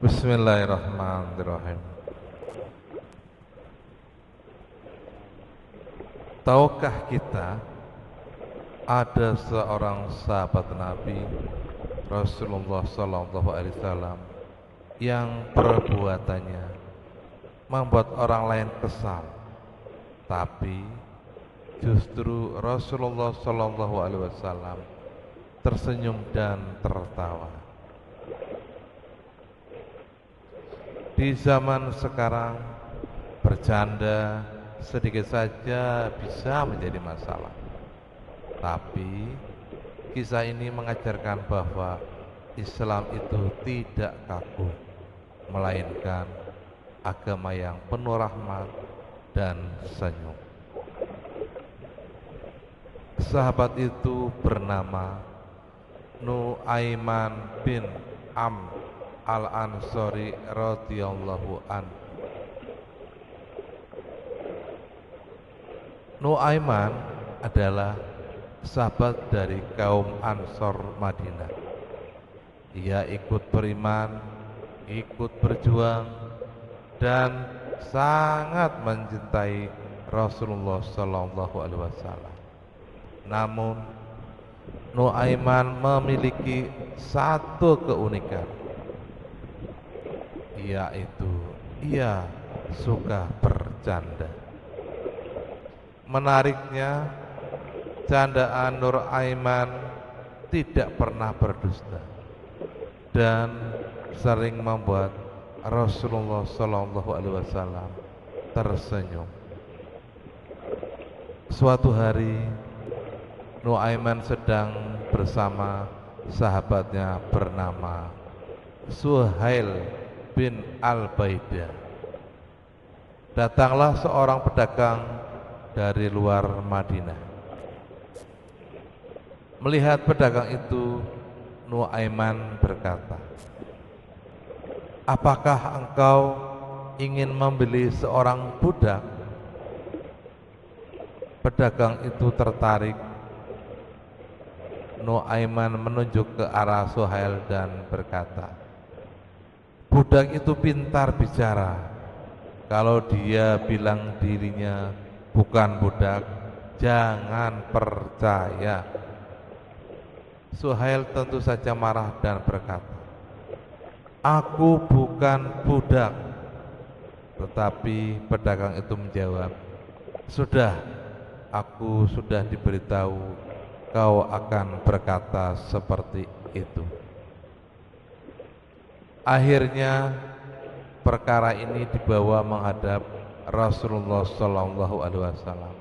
Bismillahirrahmanirrahim. Tahukah kita ada seorang sahabat Nabi Rasulullah Sallallahu Alaihi Wasallam yang perbuatannya membuat orang lain kesal, tapi justru Rasulullah Sallallahu Alaihi Wasallam tersenyum dan tertawa. Di zaman sekarang bercanda sedikit saja bisa menjadi masalah. Tapi kisah ini mengajarkan bahwa Islam itu tidak kaku, melainkan agama yang penuh rahmat dan senyum. Sahabat itu bernama Nu'aiman bin Amr Al-Ansari radhiyallahu an. Nu'aiman adalah sahabat dari kaum Ansor Madinah. Ia ikut beriman, ikut berjuang, dan sangat mencintai Rasulullah Sallallahu Alaihi Wasallam. Namun Nu'aiman memiliki satu keunikan, yaitu ia suka bercanda. Menariknya, candaan Nu'aiman tidak pernah berdusta dan sering membuat Rasulullah Sallallahu Alaihi Wasallam tersenyum. Suatu hari Nu'aiman sedang bersama sahabatnya bernama Suhail bin Al-Baidah. Datanglah seorang pedagang dari luar Madinah. Melihat pedagang itu, Nu'aiman berkata, "Apakah engkau ingin membeli seorang budak?" Pedagang itu tertarik. Nu'aiman menunjuk ke arah Suhail dan berkata, "Budak itu pintar bicara. Kalau dia bilang dirinya bukan budak, jangan percaya." Suhail tentu saja marah dan berkata, "Aku bukan budak." Tetapi pedagang itu menjawab, "Sudah, aku sudah diberitahu kau akan berkata seperti itu." Akhirnya perkara ini dibawa menghadap Rasulullah Sallallahu Alaihi Wasallam.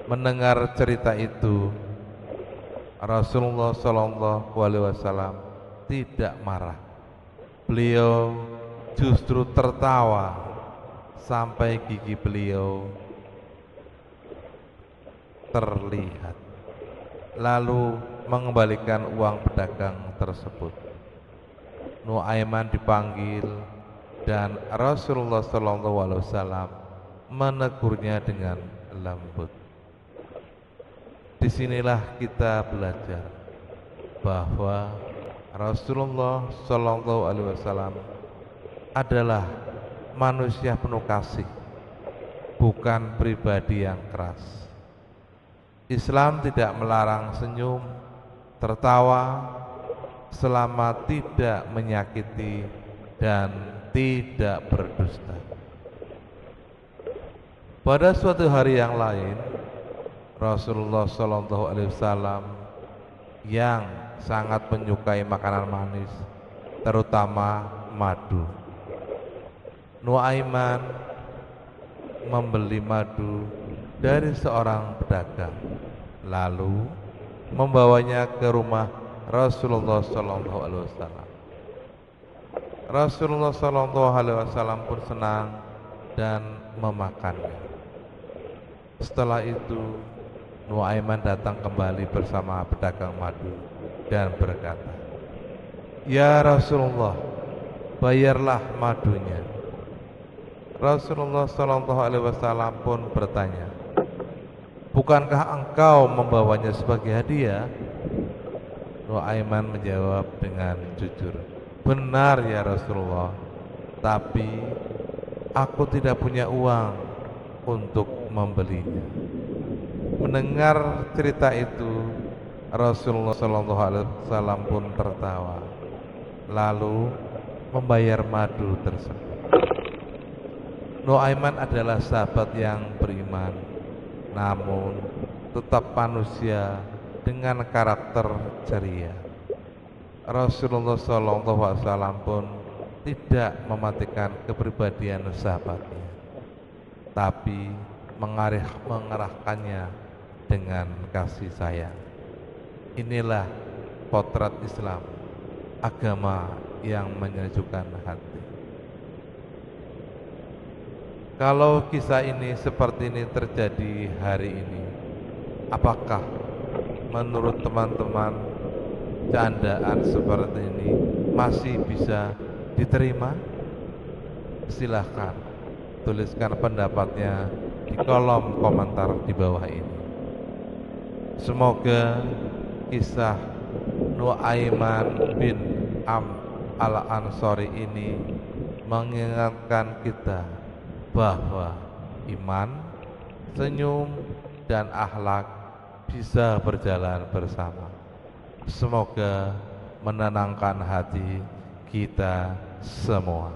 Mendengar cerita itu, Rasulullah Sallallahu Alaihi Wasallam tidak marah. Beliau justru tertawa sampai gigi beliau terlihat, lalu mengembalikan uang pedagang tersebut. Nu'aiman dipanggil dan Rasulullah Sallallahu Alaihi Wasallam menegurnya dengan lembut. Disinilah kita belajar bahwa Rasulullah Sallallahu Alaihi Wasallam adalah manusia penuh kasih, bukan pribadi yang keras. Islam tidak melarang senyum, tertawa, selama tidak menyakiti dan tidak berdusta. Pada suatu hari yang lain, Rasulullah Sallallahu Alaihi Wasallam yang sangat menyukai makanan manis, terutama madu. Nu'aiman membeli madu dari seorang pedagang, lalu membawanya ke rumah Rasulullah Sallallahu Alaihi Wasallam. Rasulullah Sallallahu Alaihi Wasallam pun senang dan memakannya. Setelah itu, Nu'aiman datang kembali bersama pedagang madu dan berkata, "Ya Rasulullah, bayarlah madunya." Rasulullah Sallallahu Alaihi Wasallam pun bertanya, "Bukankah engkau membawanya sebagai hadiah?" Nu'aiman menjawab dengan jujur, Benar ya Rasulullah, tapi aku tidak punya uang untuk membelinya. Mendengar cerita itu, Rasulullah SAW pun tertawa, lalu membayar madu tersebut. Nuaiman adalah sahabat yang beriman, namun tetap manusia dengan karakter ceria. Rasulullah SAW pun tidak mematikan kepribadian sahabatnya, tapi mengarahkannya dengan kasih sayang. Inilah potret Islam, agama yang menyejukkan hati. Kalau kisah ini seperti ini terjadi hari ini, apakah menurut teman-teman candaan seperti ini masih bisa diterima? Silahkan tuliskan pendapatnya di kolom komentar di bawah ini. Semoga kisah Nuaiman bin al-Ansori ini mengingatkan kita bahwa iman, senyum, dan akhlak bisa berjalan bersama. Semoga menenangkan hati kita semua.